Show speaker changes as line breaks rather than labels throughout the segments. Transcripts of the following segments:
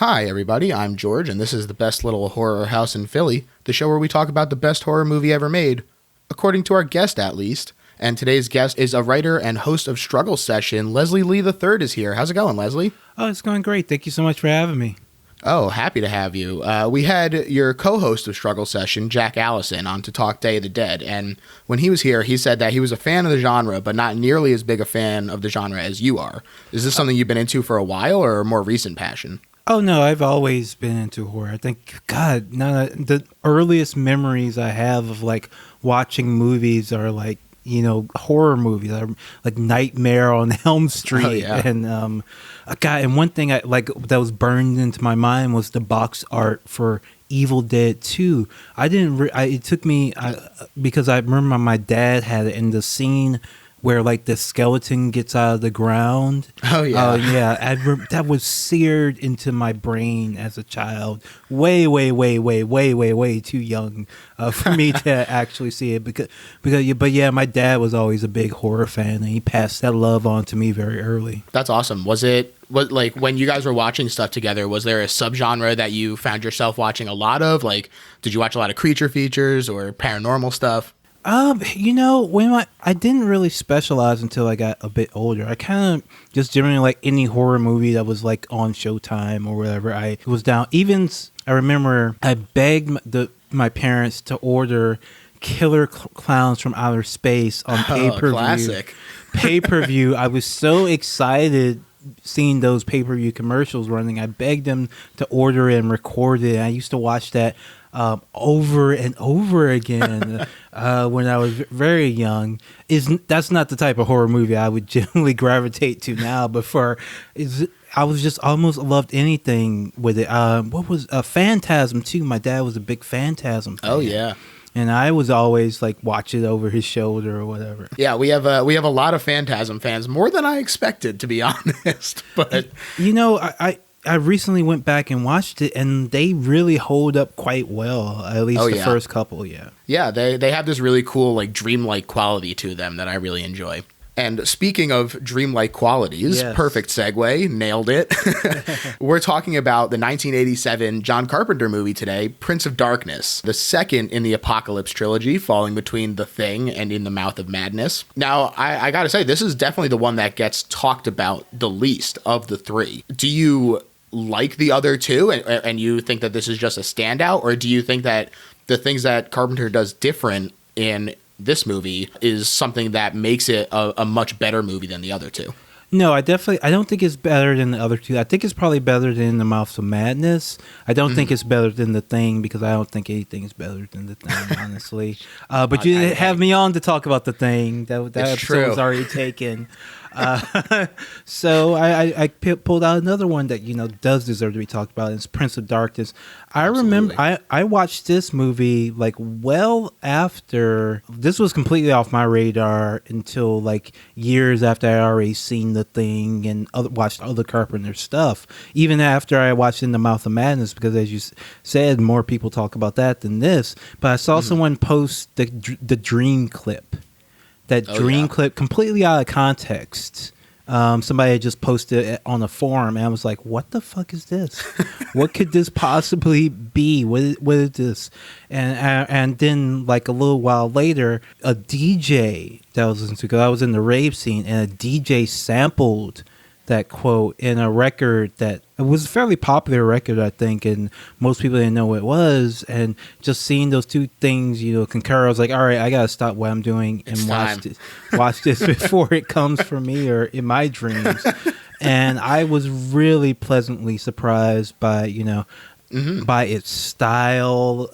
Hi, everybody. I'm George, and this is the best little horror house in Philly, the show where we talk about the best horror movie ever made, according to our guest, at least. And today's guest is a writer and host of Struggle Session. Leslie Lee III is here. How's it going, Leslie?
Oh, it's going great. Thank you so much for having me.
Oh, happy to have you. We had your co-host of Struggle Session, Jack Allison, on to talk Day of the Dead. And when he was here, he said that he was a fan of the genre, but not nearly as big a fan of the genre as you are. Is this something you've been into for a while or a more recent passion?
Oh, no, I've always been into horror. I think, God, the earliest memories I have of, like, watching movies are, like, you know, horror movies, like Nightmare on Elm Street.
Oh, yeah.
And, God, and one thing that was burned into my mind was the box art for Evil Dead 2. It took me, because I remember my dad had it in the scene where, like, the skeleton gets out of the ground.
Oh, yeah.
That was seared into my brain as a child. Way too young for me to actually see it. But yeah, my dad was always a big horror fan, and he passed that love on to me very early.
That's awesome. Like, when you guys were watching stuff together, was there a subgenre that you found yourself watching a lot of? Like, did you watch a lot of creature features or paranormal stuff?
You know, when I didn't really specialize until I got a bit older. I kind of just generally like any horror movie that was like on Showtime or whatever. I was down. Even I remember I begged my parents to order Killer Clowns from Outer Space on pay-per-view.
Classic.
Pay-per-view. I was so excited seeing those pay-per-view commercials running. I begged them to order it and record it. I used to watch that over and over again when I was very young. That's not the type of horror movie I would generally gravitate to now, but I was just almost loved anything with it. What was Phantasm too? My dad was a big Phantasm fan.
Oh yeah.
And I was always like watch it over his shoulder or whatever.
Yeah, we have a lot of Phantasm fans, more than I expected, to be honest. But
you know, I recently went back and watched it, and they really hold up quite well. At least the first couple, yeah. Yeah,
they have this really cool, like, dreamlike quality to them that I really enjoy. And speaking of dreamlike qualities, yes. Perfect segue, nailed it. We're talking about the 1987 John Carpenter movie today, Prince of Darkness, the second in the Apocalypse trilogy, falling between The Thing and In the Mouth of Madness. Now, I gotta say, this is definitely the one that gets talked about the least of the three. Do you like the other two, and you think that this is just a standout, or do you think that the things that Carpenter does different in this movie is something that makes it a much better movie than the other two?
No, I don't think it's better than the other two. I think it's probably better than The Mouth of Madness. I don't think it's better than The Thing, because I don't think anything is better than The Thing, honestly. But you didn't have me on to talk about The Thing. That episode was already taken. So I pulled out another one that, you know, does deserve to be talked about. It's Prince of Darkness. I remember I watched this movie like well after. This was completely off my radar until like years after I already seen The Thing and watched other Carpenter stuff. Even after I watched In the Mouth of Madness, because as you said, more people talk about that than this. But I saw someone post the dream clip. That dream clip completely out of context. Somebody had just posted it on a forum, and I was like, what the fuck is this? What could this possibly be? What is this? And then, like, a little while later, a DJ that I was listening to, because I was in the rave scene, and a DJ sampled that quote in a record that it was a fairly popular record, I think, and most people didn't know what it was. And just seeing those two things, you know, concur, I was like, all right, I gotta stop what I'm doing and watch this before it comes for me or in my dreams. And I was really pleasantly surprised by, you know, by its style,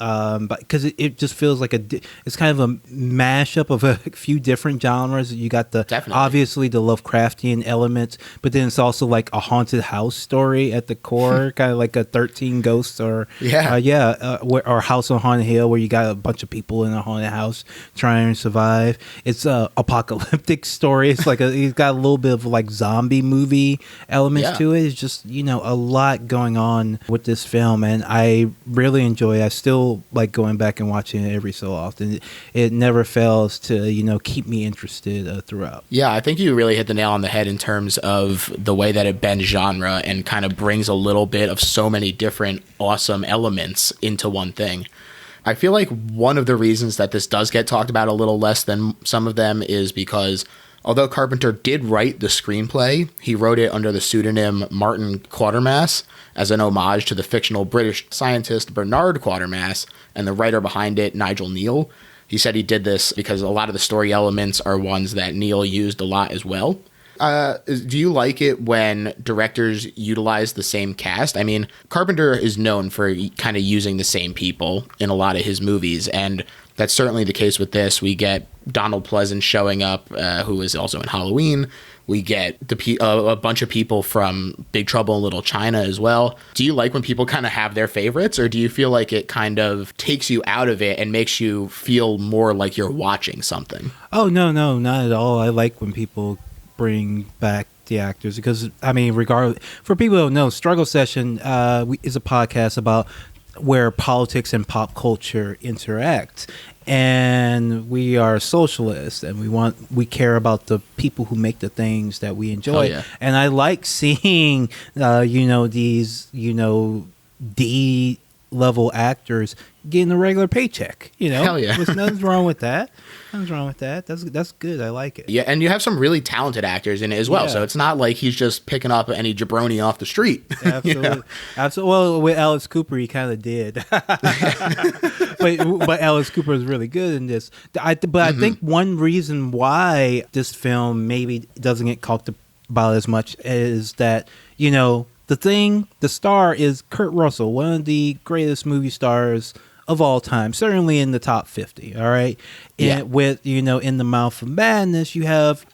because it just feels like it's kind of a mashup of a few different genres. You got obviously the Lovecraftian elements, but then it's also like a haunted house story at the core, kind of like a 13 Ghosts or House on Haunted Hill, where you got a bunch of people in a haunted house trying to survive. It's a apocalyptic story. It's like it's got a little bit of like zombie movie elements to it. It's just, you know, a lot going on with this film. and I really enjoy it. I still like going back and watching it every so often. It never fails to, keep me interested throughout.
Yeah, I think you really hit the nail on the head in terms of the way that it bends genre and kind of brings a little bit of so many different awesome elements into one thing. I feel like one of the reasons that this does get talked about a little less than some of them is because although Carpenter did write the screenplay, he wrote it under the pseudonym Martin Quatermass as an homage to the fictional British scientist Bernard Quatermass and the writer behind it, Nigel Neal. He said he did this because a lot of the story elements are ones that Neal used a lot as well. Do you like it when directors utilize the same cast? I mean, Carpenter is known for kind of using the same people in a lot of his movies, and that's certainly the case with this. We get Donald Pleasence showing up, who is also in Halloween. We get a bunch of people from Big Trouble in Little China as well. Do you like when people kind of have their favorites, or do you feel like it kind of takes you out of it and makes you feel more like you're watching something?
Oh, no, not at all. I like when people bring back the actors because, I mean, regardless, for people who don't know, Struggle Session is a podcast about where politics and pop culture interact. And we are socialists, and we care about the people who make the things that we enjoy.
Oh, yeah.
And I like seeing, these, D-level actors getting a regular paycheck.
Hell yeah.
There's nothing wrong with that. Nothing's wrong with that. That's good. I like it.
Yeah, and you have some really talented actors in it as well.
Yeah.
So it's not like he's just picking up any jabroni off the street.
Absolutely. Absolutely. Well, with Alice Cooper, he kind of did. but Alice Cooper is really good in this. I think one reason why this film maybe doesn't get talked about as much is that, the star is Kurt Russell, one of the greatest movie stars of all time, certainly in the top 50. All right.
Yeah.
With, In the Mouth of Madness, you have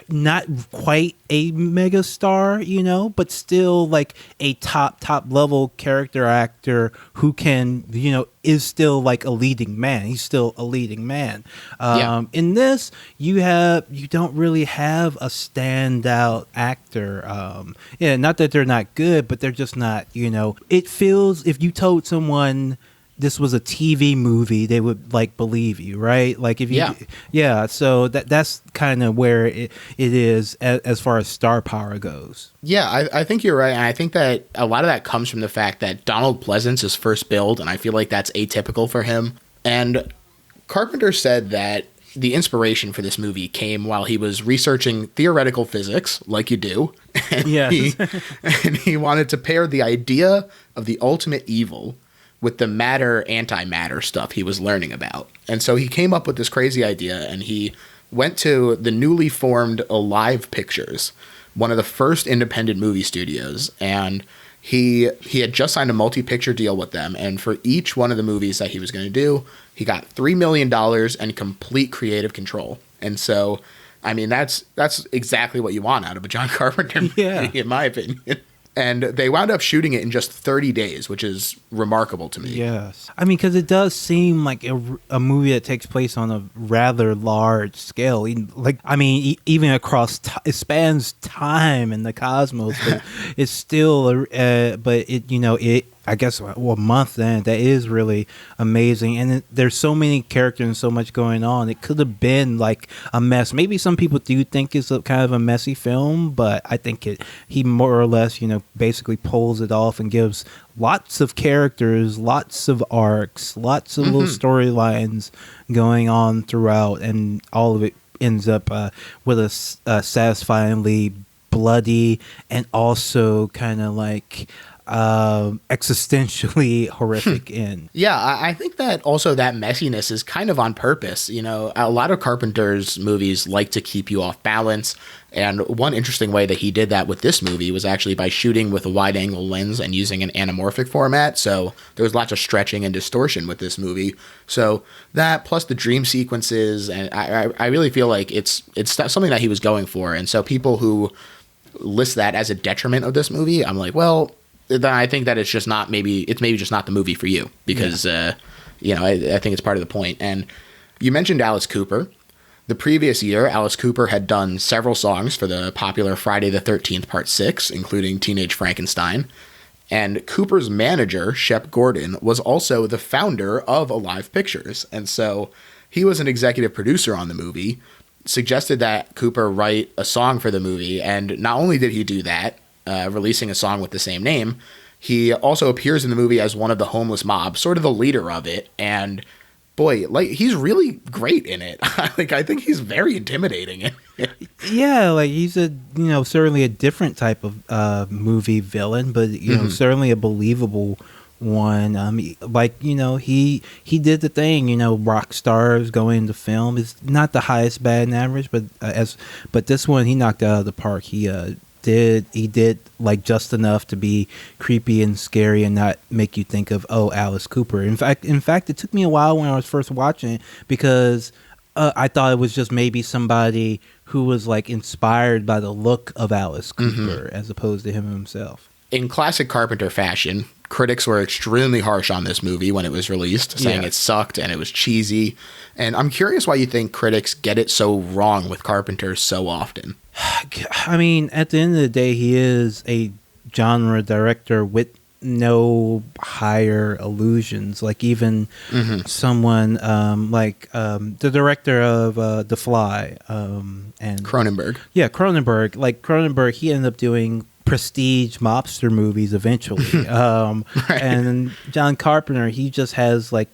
not quite a mega star, but still like a top level character actor who can, is still like a leading man. He's still a leading man. In this, you don't really have a standout actor. Not that they're not good, but they're just not, it feels, if you told someone this was a TV movie, they would like believe you, right? Like if you, so that's kind of where it is as far as star power goes.
Yeah, I think you're right. And I think that a lot of that comes from the fact that Donald Pleasence is first billed, and I feel like that's atypical for him. And Carpenter said that the inspiration for this movie came while he was researching theoretical physics, like you do. And he wanted to pair the idea of the ultimate evil with the matter antimatter stuff he was learning about. And so he came up with this crazy idea, and he went to the newly formed Alive Pictures, one of the first independent movie studios, and he had just signed a multi-picture deal with them, and for each one of the movies that he was going to do, he got $3 million and complete creative control. And so, I mean, that's exactly what you want out of a John Carpenter movie, in my opinion. And they wound up shooting it in just 30 days, which is remarkable to me.
Yes. I mean, because it does seem like a movie that takes place on a rather large scale. Even across, it spans time and the cosmos, but it's still, I guess, a month then. That is really amazing. And there's so many characters and so much going on. It could have been like a mess. Maybe some people do think it's kind of a messy film, but I think he more or less, basically pulls it off and gives lots of characters, lots of arcs, lots of little storylines going on throughout. And all of it ends up with a satisfyingly bloody and also kind of like existentially horrific end.
Yeah, I think that also that messiness is kind of on purpose. A lot of Carpenter's movies like to keep you off balance. And one interesting way that he did that with this movie was actually by shooting with a wide angle lens and using an anamorphic format. So there was lots of stretching and distortion with this movie. So that plus the dream sequences, and I really feel like it's something that he was going for. And so people who list that as a detriment of this movie, I'm like, well, then I think that it's maybe just not the movie for you because, I think it's part of the point. And you mentioned Alice Cooper. The previous year, Alice Cooper had done several songs for the popular Friday the 13th Part 6, including Teenage Frankenstein. And Cooper's manager, Shep Gordon, was also the founder of Alive Pictures. And so he was an executive producer on the movie, suggested that Cooper write a song for the movie. And not only did he do that, releasing a song with the same name, he also appears in the movie as one of the homeless mob, sort of the leader of it. And boy, like, he's really great in it. Like, I think he's very intimidating in it.
Yeah, like, he's certainly a different type of movie villain, but certainly a believable one. He did the thing. Rock stars going into film is not the highest batting average, but this one he knocked out of the park. He did like just enough to be creepy and scary and not make you think of Alice Cooper. In fact, it took me a while when I was first watching it because I thought it was just maybe somebody who was like inspired by the look of Alice Cooper as opposed to him himself. In
classic Carpenter fashion, critics were extremely harsh on this movie when it was released, saying it sucked and it was cheesy. And I'm curious why you think critics get it so wrong with Carpenter so often.
I mean, at the end of the day, he is a genre director with no higher illusions. Like even someone the director of The Fly and
Cronenberg.
Yeah, Cronenberg. Like Cronenberg, he ended up doing prestige mobster movies eventually. Right. And John Carpenter, he just has like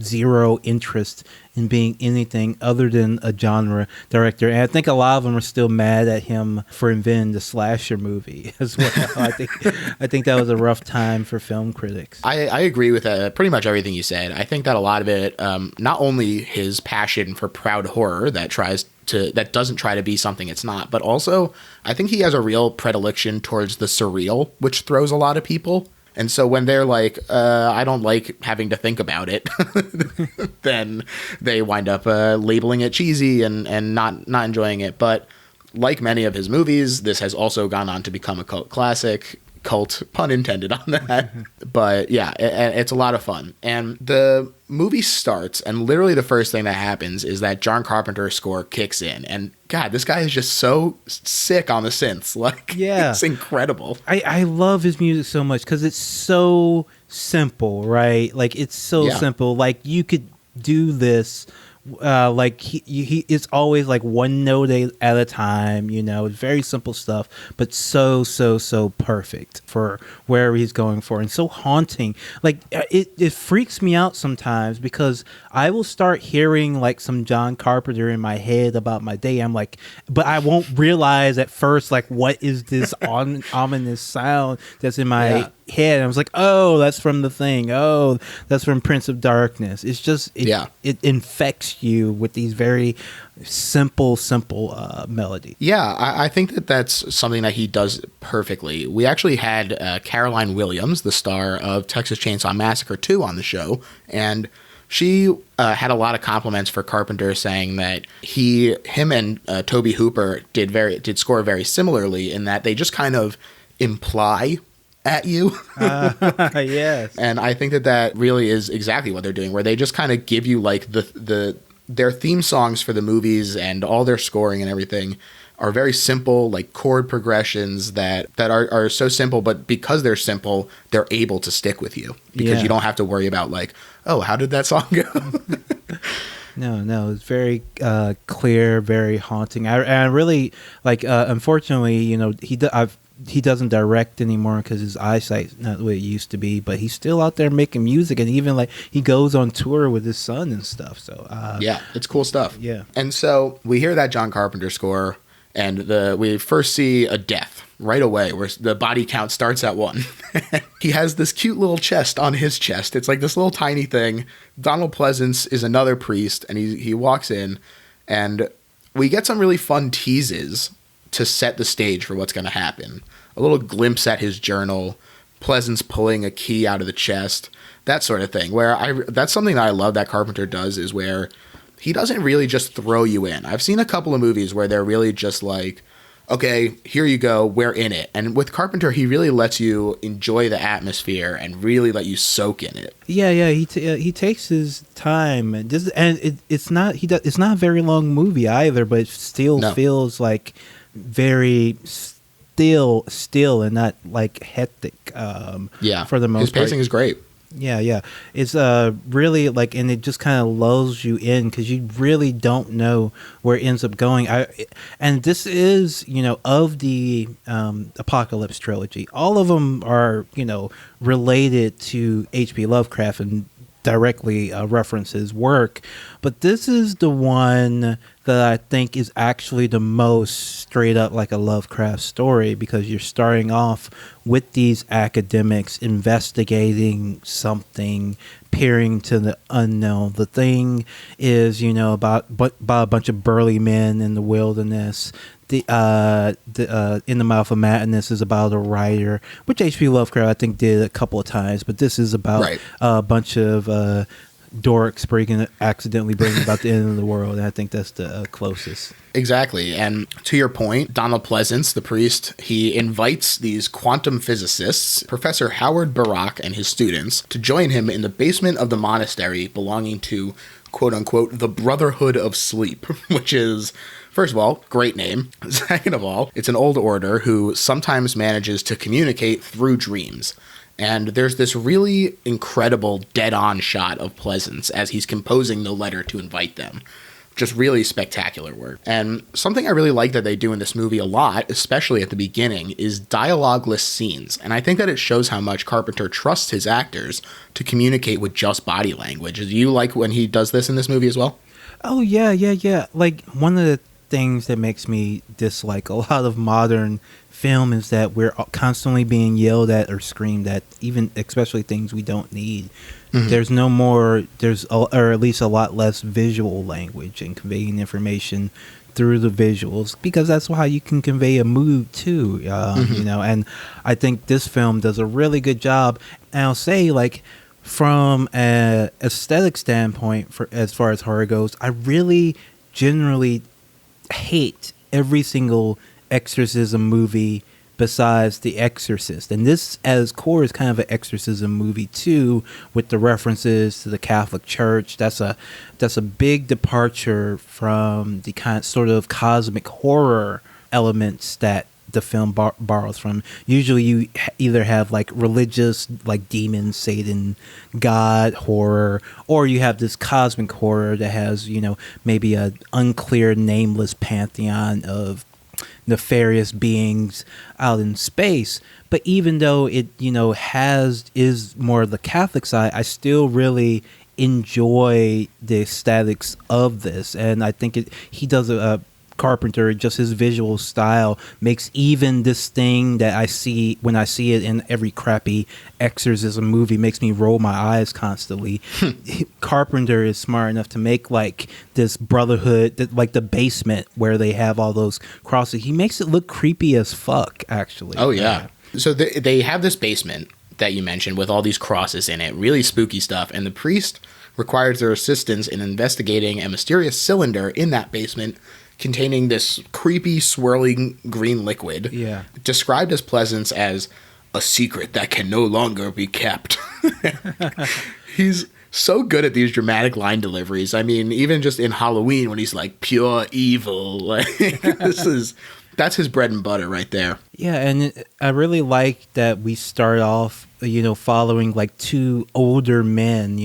zero interest in being anything other than a genre director. And I think a lot of them are still mad at him for inventing the slasher movie as well. I think that was a rough time for film critics.
I agree with pretty much everything you said. I think that a lot of it, not only his passion for proud horror that doesn't try to be something it's not, but also I think he has a real predilection towards the surreal, which throws a lot of people. And so when they're like, I don't like having to think about it, then they wind up labeling it cheesy and not enjoying it. But like many of his movies, this has also gone on to become a cult classic. Cult, pun intended on that. But yeah, it's a lot of fun. And the movie starts, and literally the first thing that happens is that John Carpenter's score kicks in. And God, this guy is just so sick on the synths. Like, it's incredible.
I love his music so much because it's so simple, right? Like, it's so simple. Like, you could do this. Like he it's always like one note at a time, it's very simple stuff, but so perfect for wherever he's going for, and so haunting. Like it freaks me out sometimes because I will start hearing like some John Carpenter in my head about my day. I'm like, but I won't realize at first like what is this ominous sound that's in my head. I was like, oh, that's from The Thing. Oh, that's from Prince of Darkness. It's just it infects you with these very simple melody.
Yeah, I think that's something that he does perfectly. We actually had Caroline Williams, the star of Texas Chainsaw Massacre 2, on the show, and she had a lot of compliments for Carpenter, saying that him and Tobe Hooper did score very similarly in that they just kind of imply at you.
Yes.
And I think that really is exactly what they're doing, where they just kind of give you like their theme songs for the movies, and all their scoring and everything are very simple, like chord progressions that are so simple, but because they're simple, they're able to stick with you because you don't have to worry about like, oh, how did that song go?
No, it's very clear, very haunting. I really like. Unfortunately, he doesn't direct anymore because his eyesight's not the way it used to be, but he's still out there making music, and even like he goes on tour with his son and stuff. So
it's cool stuff.
Yeah.
And so we hear that John Carpenter score, and we first see a death right away where the body count starts at 1. He has this cute little chest on his chest. It's like this little tiny thing. Donald Pleasance is another priest, and he walks in, and we get some really fun teases to set the stage for what's going to happen. A little glimpse at his journal, Pleasance pulling a key out of the chest, that sort of thing. That's something that I love that Carpenter does, is where he doesn't really just throw you in. I've seen a couple of movies where they're really just like, okay, here you go, we're in it. And with Carpenter, he really lets you enjoy the atmosphere and really let you soak in it.
Yeah, he takes his time, and it's not a very long movie either, but it still feels like very still and not like hectic. For the most
his pacing
part.
is great.
Yeah. It's really like, and it just kind of lulls you in because you really don't know where it ends up going. And this is, of the Apocalypse trilogy, all of them are, related to HP Lovecraft and directly reference his work, but this is the one that I think is actually the most straight up like a Lovecraft story, because you're starting off with these academics investigating something, peering to the unknown. The thing is, about a bunch of burly men in the wilderness. The In the Mouth of Madness is about a writer, which H.P. Lovecraft I think did a couple of times, but this is about a bunch of dorks accidentally bringing about the end of the world, and I think that's the closest.
Exactly. And to your point, Donald Pleasance, the priest, he invites these quantum physicists, Professor Howard Barak and his students, to join him in the basement of the monastery belonging to, quote unquote, the Brotherhood of Sleep, which is, first of all, great name. Second of all, it's an old order who sometimes manages to communicate through dreams. And there's this really incredible dead-on shot of Pleasance as he's composing the letter to invite them. Just really spectacular work. And something I really like that they do in this movie a lot, especially at the beginning, is dialogueless scenes. And I think that it shows how much Carpenter trusts his actors to communicate with just body language. Do you like when he does this in this movie as well?
Oh, yeah. Like, one of the things that makes me dislike a lot of modern film is that we're constantly being yelled at or screamed at, even especially things we don't need. Mm-hmm. Or at least a lot less visual language and conveying information through the visuals, because that's how you can convey a mood too. And I think this film does a really good job. And I'll say, like, from an aesthetic standpoint, as far as horror goes, I really generally hate every single exorcism movie besides The Exorcist, and this as core is kind of an exorcism movie too, with the references to the Catholic Church. That's a big departure from the sort of cosmic horror elements that the film borrows from. Usually you either have like religious, like demon, Satan, God horror, or you have this cosmic horror that has, maybe a unclear nameless pantheon of nefarious beings out in space. But even though it is more the Catholic side, I still really enjoy the aesthetics of this, and I think he does a Carpenter, just his visual style makes even this thing that I see when I see it in every crappy exorcism movie makes me roll my eyes constantly. Carpenter is smart enough to make like this brotherhood, like the basement where they have all those crosses. He makes it look creepy as fuck, actually.
Oh, yeah. So they have this basement that you mentioned with all these crosses in it, really spooky stuff, and the priest requires their assistance in investigating a mysterious cylinder in that basement containing this creepy, swirling green liquid, described as Pleasance as a secret that can no longer be kept. He's so good at these dramatic line deliveries. I mean, even just in Halloween when he's like, pure evil, like that's his bread and butter right there.
Yeah, and I really like that we start off, following like two older men,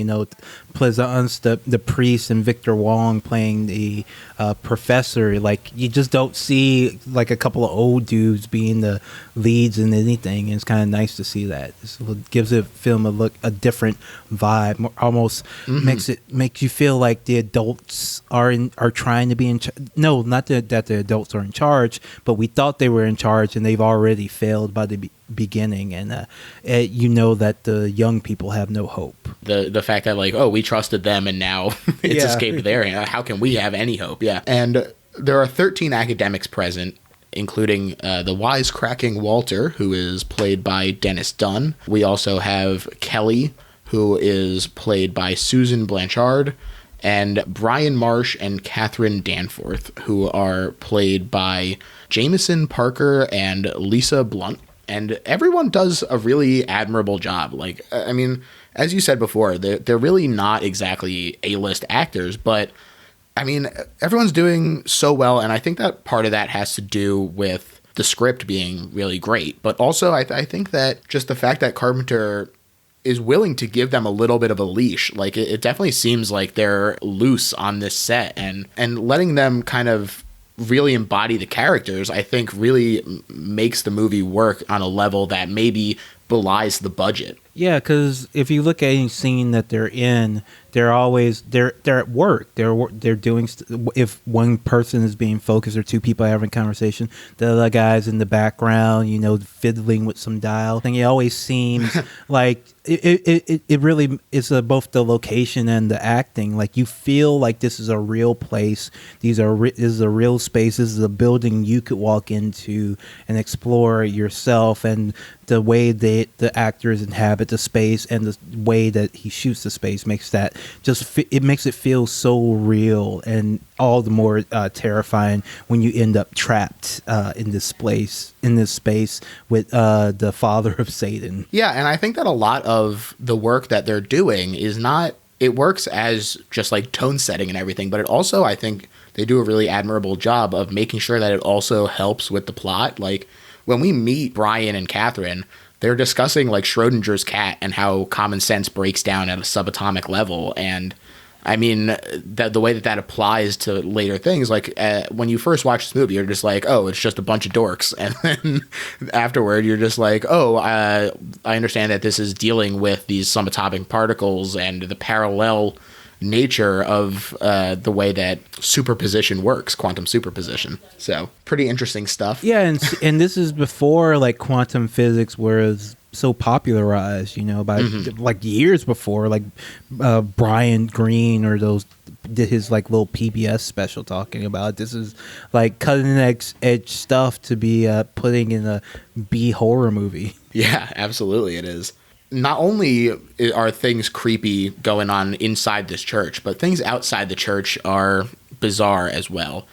Pleasance, the priest, and Victor Wong playing the professor. Like, you just don't see like a couple of old dudes being the leads in anything, and it's kind of nice to see that. It gives the film a different vibe, almost makes you feel like the adults are trying to be in charge. No, not that the adults are in charge, but we thought they were in charge, and they've already failed by the beginning, and that the young people have no hope.
The fact that like, oh, we trusted them and now it's escaped their hand. How can we have any hope? Yeah. And there are 13 academics present, including the wisecracking Walter, who is played by Dennis Dunn. We also have Kelly, who is played by Susan Blanchard, and Brian Marsh and Catherine Danforth, who are played by Jameson Parker and Lisa Blunt. And everyone does a really admirable job. Like, I mean, as you said before, they're really not exactly A-list actors, but I mean, everyone's doing so well. And I think that part of that has to do with the script being really great. But also, I think that just the fact that Carpenter is willing to give them a little bit of a leash. Like, it definitely seems like they're loose on this set, and letting them kind of really embody the characters, I think really makes the movie work on a level that maybe belies the budget.
Yeah, because if you look at any scene that they're in, they're at work. They're doing if one person is being focused or two people are having a conversation, the other guy's in the background, fiddling with some dial. I think it always seems like it really is both the location and the acting. Like, you feel like this is a real place. This is a real space. This is a building you could walk into and explore yourself. And the way that the actors inhabit the space and the way that he shoots the space makes that it makes it feel so real, and all the more terrifying when you end up trapped in this space with the father of Satan.
Yeah, and I think that a lot of the work that they're doing it works as just like tone setting and everything, but it also, I think they do a really admirable job of making sure that it also helps with the plot. Like, when we meet Brian and Catherine, they're discussing like Schrodinger's cat and how common sense breaks down at a subatomic level. And I mean, the way that applies to later things, like when you first watch this movie, you're just like, oh, it's just a bunch of dorks. And then afterward, you're just like, oh, I understand that this is dealing with these subatomic particles and the parallel nature of the way that superposition works, quantum superposition. So pretty interesting stuff.
Yeah, and this is before like quantum physics was so popularized, by like years before, like Brian Greene or those did his like little PBS special talking about it. This is like cutting edge stuff to be putting in a B horror movie.
Yeah, absolutely it is. Not only are things creepy going on inside this church, but things outside the church are bizarre as well.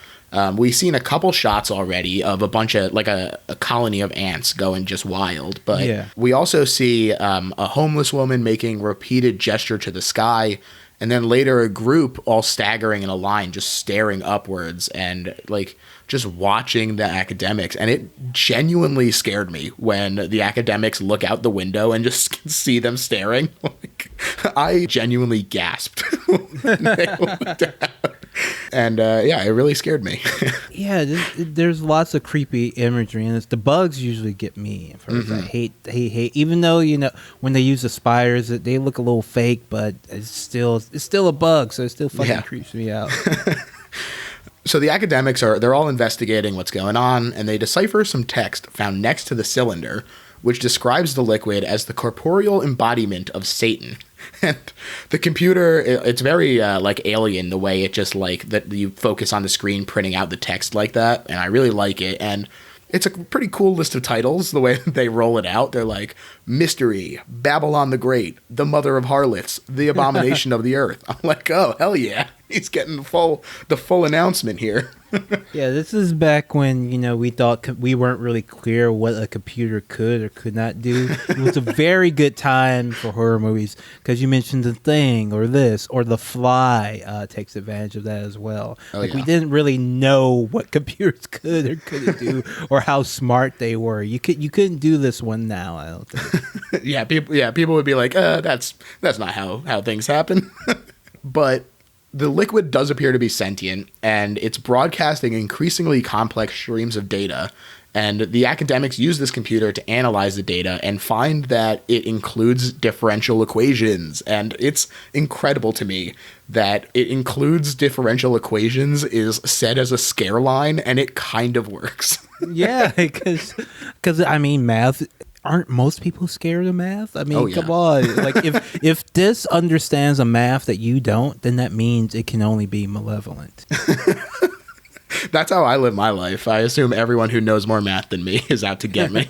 We've seen a couple shots already of a bunch of, like a colony of ants going just wild. But we also see a homeless woman making repeated gesture to the sky. And then later a group all staggering in a line, just staring upwards and like just watching the academics. And it genuinely scared me when the academics look out the window and just see them staring. Like, I genuinely gasped when they looked out. And it really scared me.
Yeah, there's lots of creepy imagery, and the bugs usually get me. First. I hate, even though when they use the spiders, they look a little fake, but it's still a bug, so it still fucking creeps me out.
So the academics they're all investigating what's going on, and they decipher some text found next to the cylinder, which describes the liquid as the corporeal embodiment of Satan. And the computer, it's very like Alien, the way it just like that you focus on the screen printing out the text like that. And I really like it. And it's a pretty cool list of titles, the way they roll it out. They're like Mystery, Babylon the Great, The Mother of Harlots, The Abomination of the Earth. I'm like, oh, hell yeah. He's getting the full announcement here.
Yeah, this is back when, we thought we weren't really clear what a computer could or could not do. It was a very good time for horror movies because you mentioned The Thing or this or The Fly takes advantage of that as well. We didn't really know what computers could or couldn't do or how smart they were. You couldn't do this one now, I don't think.
People would be like, that's not how things happen. But the liquid does appear to be sentient, and it's broadcasting increasingly complex streams of data. And the academics use this computer to analyze the data and find that it includes differential equations. And it's incredible to me that it includes differential equations is said as a scare line, and it kind of works.
Yeah, because I mean, math. Aren't most people scared of math? I mean, come on. Like, if this understands a math that you don't, then that means it can only be malevolent.
That's how I live my life. I assume everyone who knows more math than me is out to get me.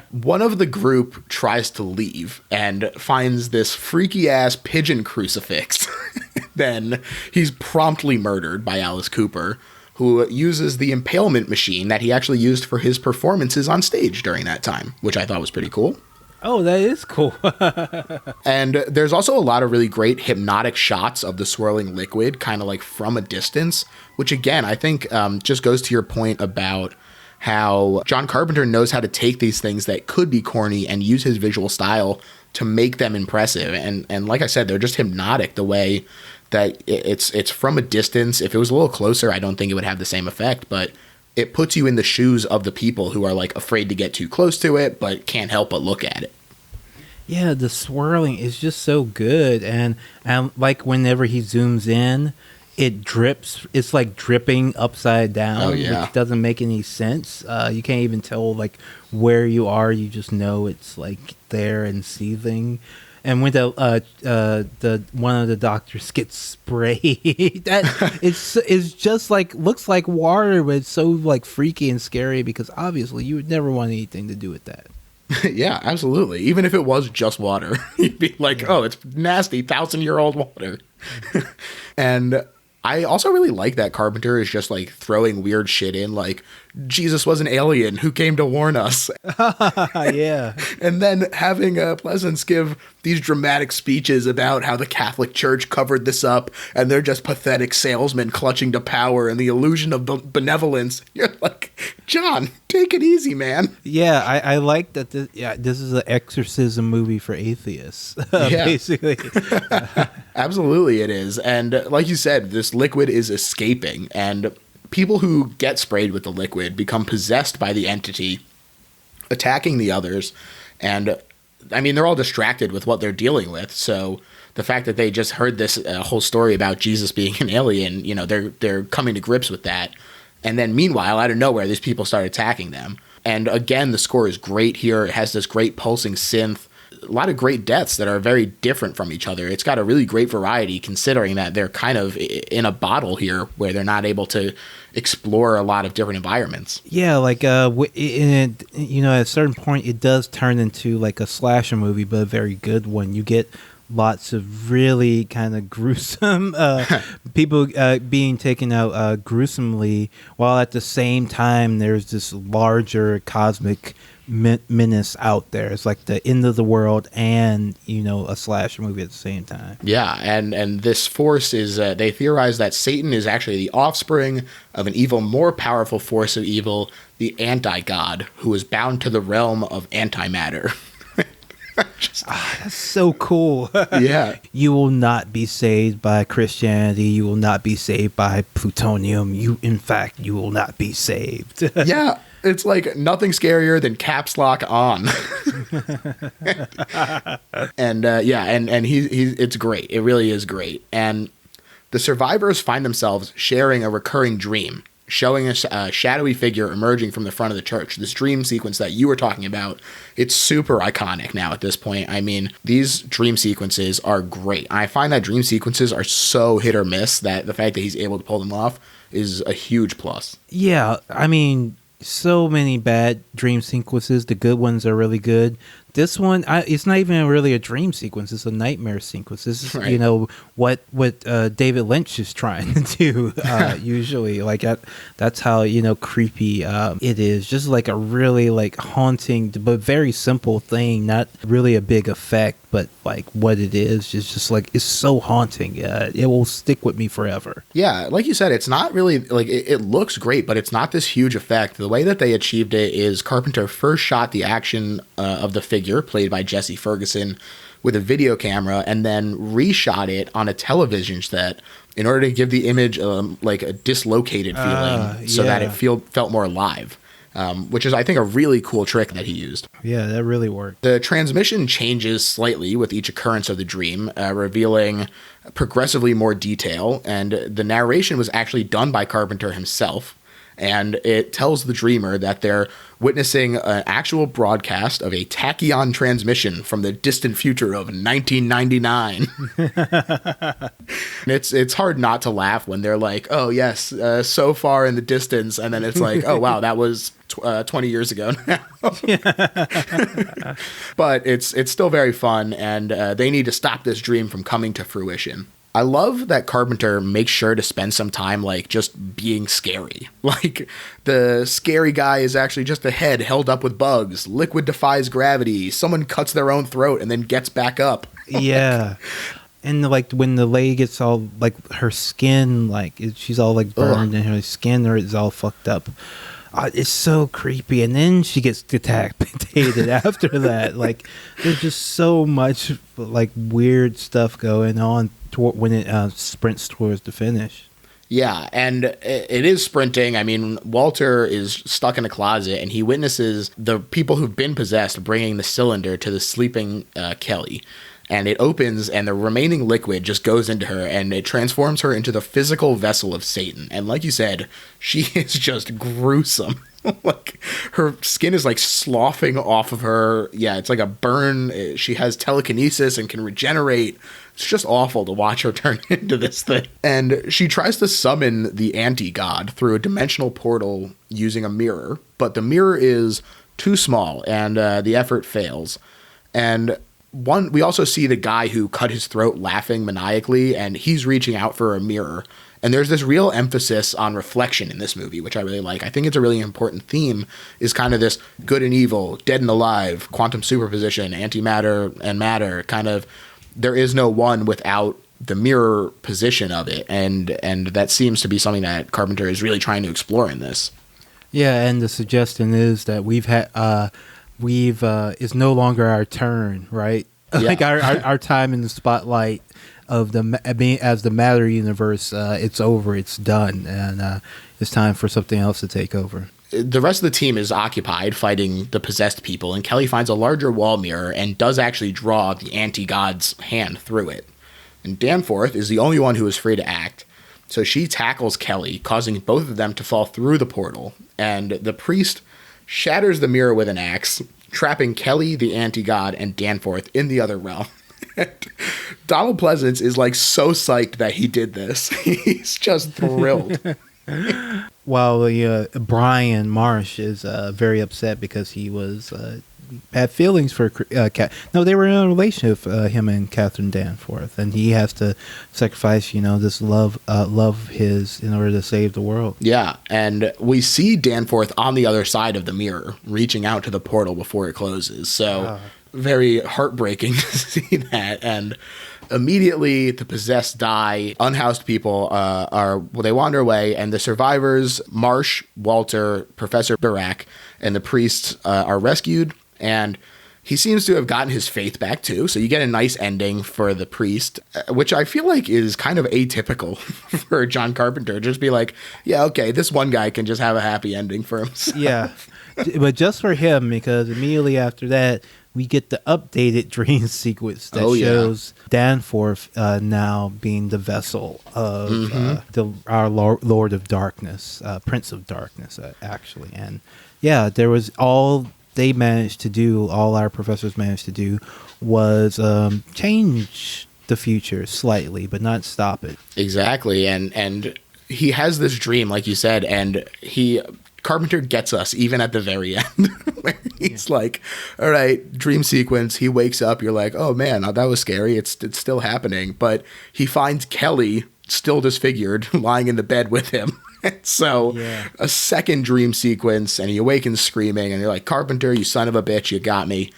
One of the group tries to leave and finds this freaky-ass pigeon crucifix. Then he's promptly murdered by Alice Cooper, who uses the impalement machine that he actually used for his performances on stage during that time, which I thought was pretty cool.
Oh, that is cool.
And there's also a lot of really great hypnotic shots of the swirling liquid, kind of like from a distance, which again, I think just goes to your point about how John Carpenter knows how to take these things that could be corny and use his visual style to make them impressive. And like I said, they're just hypnotic the way that it's from a distance. If it was a little closer, I don't think it would have the same effect, but it puts you in the shoes of the people who are like afraid to get too close to it, but can't help but look at it.
Yeah, the swirling is just so good. And like whenever he zooms in, it drips. It's like dripping upside down, which doesn't make any sense. You can't even tell like where you are. You just know it's like there and seething. And when the one of the doctors gets sprayed, that it's just like looks like water, but it's so like freaky and scary because obviously you would never want anything to do with that.
Yeah, absolutely. Even if it was just water, you'd be like, oh, it's nasty, 1,000-year-old water. And I also really like that Carpenter is just like throwing weird shit in, like Jesus was an alien who came to warn us.
Yeah.
And then having Pleasance give these dramatic speeches about how the Catholic Church covered this up and they're just pathetic salesmen clutching to power and the illusion of benevolence. You're like, John, take it easy, man.
Yeah, I like that. This is an exorcism movie for atheists, basically.
Absolutely, it is. And like you said, this liquid is escaping, and people who get sprayed with the liquid become possessed by the entity, attacking the others. And I mean, they're all distracted with what they're dealing with. So the fact that they just heard this whole story about Jesus being an alien, you know, they're coming to grips with that. And then meanwhile, out of nowhere, these people start attacking them. And again, the score is great here. It has this great pulsing synth. A lot of great deaths that are very different from each other. It's got a really great variety considering that they're kind of in a bottle here where they're not able to explore a lot of different environments.
Yeah, like, at a certain point, it does turn into like a slasher movie, but a very good one. You get lots of really kind of gruesome people being taken out gruesomely, while at the same time, there's this larger cosmic menace out there. It's like the end of the world and, you know, a slasher movie at the same time.
Yeah, and this force is, they theorize that Satan is actually the offspring of an even more powerful force of evil, the anti-god, who is bound to the realm of antimatter.
That's so cool.
Yeah.
You will not be saved by Christianity. You will not be saved by plutonium. You will not be saved.
Yeah. It's like nothing scarier than caps lock on. And it's great. It really is great. And the survivors find themselves sharing a recurring dream, showing a shadowy figure emerging from the front of the church. This dream sequence that you were talking about, it's super iconic now at this point. I mean, these dream sequences are great. I find that dream sequences are so hit or miss that the fact that he's able to pull them off is a huge plus.
Yeah, I mean, so many bad dream sequences. The good ones are really good. This one, it's not even really a dream sequence. It's a nightmare sequence. This is, right. You know, what David Lynch is trying to do usually. Like that's how, you know, creepy it is. Just like a really like haunting but very simple thing. Not really a big effect, but like what it is just like it's so haunting. It will stick with me forever.
Yeah, like you said, it's not really like it looks great, but it's not this huge effect. The way that they achieved it is Carpenter first shot the action of the figure played by Jesse Ferguson with a video camera and then reshot it on a television set in order to give the image like a dislocated feeling so that it felt more alive, which is, I think, a really cool trick that he used.
Yeah, that really worked.
The transmission changes slightly with each occurrence of the dream, revealing progressively more detail, and the narration was actually done by Carpenter himself. And it tells the dreamer that they're witnessing an actual broadcast of a tachyon transmission from the distant future of 1999. It's hard not to laugh when they're like, oh, yes, so far in the distance. And then it's like, oh, wow, that was 20 years ago now. But it's still very fun, and they need to stop this dream from coming to fruition. I love that Carpenter makes sure to spend some time, like, just being scary. Like, the scary guy is actually just a head held up with bugs. Liquid defies gravity. Someone cuts their own throat and then gets back up.
Yeah. And, like, when the lady gets all, like, her skin, like, she's all, like, burned and her skin is all fucked up. It's so creepy. And then she gets decapitated after that. Like, there's just so much like weird stuff going on when it sprints towards the finish.
Yeah, and it is sprinting. I mean, Walter is stuck in a closet, and he witnesses the people who've been possessed bringing the cylinder to the sleeping Kelly. And it opens, and the remaining liquid just goes into her, and it transforms her into the physical vessel of Satan. And like you said, she is just gruesome. Like, her skin is like sloughing off of her. Yeah, it's like a burn. She has telekinesis and can regenerate. It's just awful to watch her turn into this thing. And she tries to summon the anti-god through a dimensional portal using a mirror, but the mirror is too small, and the effort fails. And we also see the guy who cut his throat laughing maniacally, and he's reaching out for a mirror. And there's this real emphasis on reflection in this movie, which I really like. I think it's a really important theme, is kind of this good and evil, dead and alive, quantum superposition, antimatter and matter, kind of, there is no one without the mirror position of it. And that seems to be something that Carpenter is really trying to explore in this.
Yeah, and the suggestion is that it's no longer our turn, right? Yeah. Like our time in the spotlight of as the matter universe, it's over, it's done, and it's time for something else to take over.
The rest of the team is occupied fighting the possessed people, and Kelly finds a larger wall mirror and does actually draw the anti-god's hand through it. And Danforth is the only one who is free to act, so she tackles Kelly, causing both of them to fall through the portal, and the priest shatters the mirror with an axe, trapping Kelly, the anti-god, and Danforth in the other realm. Donald Pleasance is like so psyched that he did this. He's just thrilled.
While Brian Marsh is very upset because he had feelings for No, they were in a relationship, him and Catherine Danforth, and he has to sacrifice, this love his in order to save the world.
Yeah, and we see Danforth on the other side of the mirror, reaching out to the portal before it closes. So very heartbreaking to see that. And immediately the possessed die. Unhoused people they wander away, and the survivors, Marsh, Walter, Professor Birack, and the priests are rescued. And he seems to have gotten his faith back too. So you get a nice ending for the priest, which I feel like is kind of atypical for John Carpenter. Just be like, yeah, okay, this one guy can just have a happy ending for himself.
Yeah, but just for him, because immediately after that, we get the updated dream sequence that shows Danforth now being the vessel of our Lord of Darkness, Prince of Darkness, actually. And yeah, there was all our professors managed to do was change the future slightly, but not stop it.
Exactly. And he has this dream, like you said, and Carpenter gets us even at the very end. He's like, all right, dream sequence. He wakes up. You're like, oh man, that was scary. It's still happening. But he finds Kelly still disfigured, lying in the bed with him. So a second dream sequence, and he awakens screaming, and you're like, Carpenter, you son of a bitch, you got me.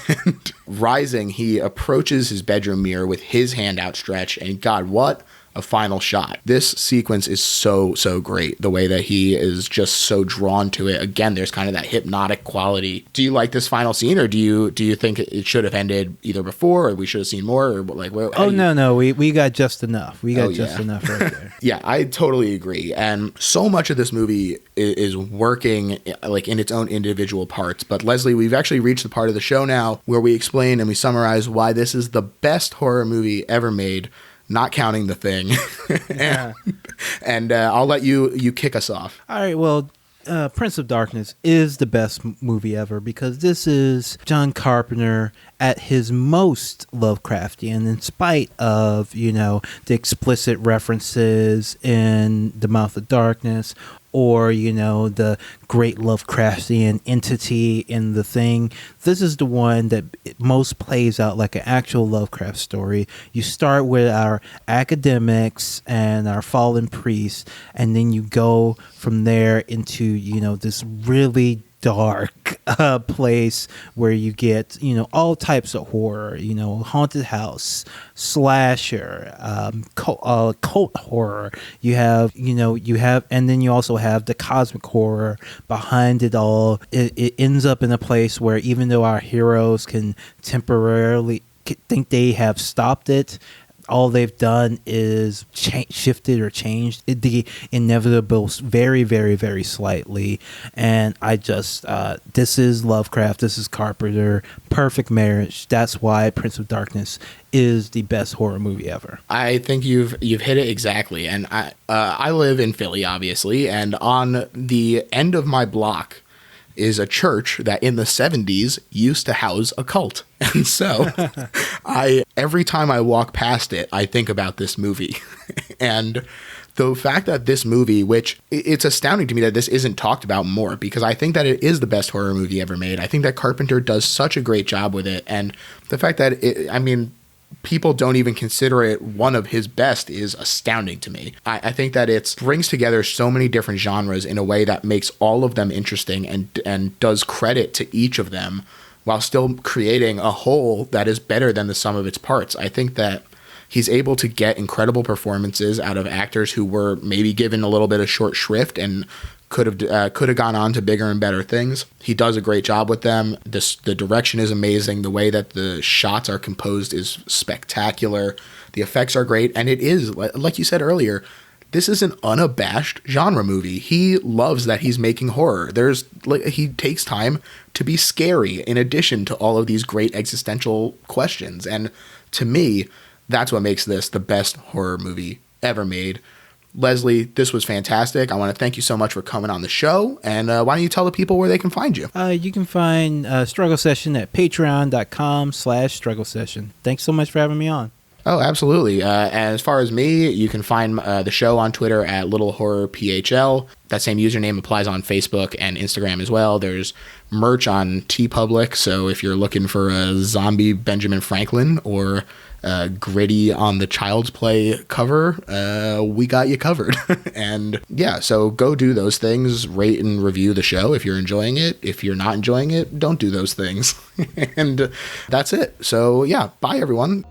And rising, he approaches his bedroom mirror with his hand outstretched, and God, what a final shot. This sequence is so great, the way that he is just so drawn to it. Again, there's kind of that hypnotic quality. Do you like this final scene, or do you think it should have ended either before, or we should have seen more, or like
no, we got just enough. We got just enough right there.
Yeah, I totally agree. And so much of this movie is working like in its own individual parts. But Leslie, we've actually reached the part of the show now where we explain and we summarize why this is the best horror movie ever made, not counting The Thing. and I'll let you kick us off.
All right, well, Prince of Darkness is the best movie ever because this is John Carpenter at his most Lovecraftian, in spite of, the explicit references in The Mouth of Darkness, or, the great Lovecraftian entity in The Thing. This is the one that most plays out like an actual Lovecraft story. You start with our academics and our fallen priests, and then you go from there into, this really dark place where you get, all types of horror, haunted house, slasher, cult horror. You have, and then you also have the cosmic horror behind it all. It ends up in a place where even though our heroes can temporarily think they have stopped it, all they've done is shifted or changed the inevitable very, very, very slightly. And I just, this is Lovecraft, this is Carpenter, perfect marriage. That's why Prince of Darkness is the best horror movie ever.
I think you've hit it exactly. And I live in Philly, obviously, and on the end of my block is a church that in the 70s used to house a cult. And so every time I walk past it, I think about this movie. And the fact that this movie, which it's astounding to me that this isn't talked about more, because I think that it is the best horror movie ever made. I think that Carpenter does such a great job with it. And the fact that people don't even consider it one of his best is astounding to me. I think that it brings together so many different genres in a way that makes all of them interesting and does credit to each of them while still creating a whole that is better than the sum of its parts. I think that he's able to get incredible performances out of actors who were maybe given a little bit of short shrift and could have gone on to bigger and better things. He does a great job with them. The direction is amazing. The way that the shots are composed is spectacular. The effects are great. And it is, like you said earlier, this is an unabashed genre movie. He loves that he's making horror. He takes time to be scary in addition to all of these great existential questions. And to me, that's what makes this the best horror movie ever made. Leslie, this was fantastic. I want to thank you so much for coming on the show. And why don't you tell the people where they can find you?
You can find Struggle Session at patreon.com/struggle session. Thanks so much for having me on.
Oh, absolutely. And as far as me, you can find the show on Twitter at Little Horror PHL. That same username applies on Facebook and Instagram as well. There's merch on TeePublic, so if you're looking for a zombie Benjamin Franklin or Gritty on the Child's Play cover, we got you covered. And yeah, so go do those things. Rate and review the show if you're enjoying it. If you're not enjoying it, don't do those things. And that's it. So yeah, bye everyone.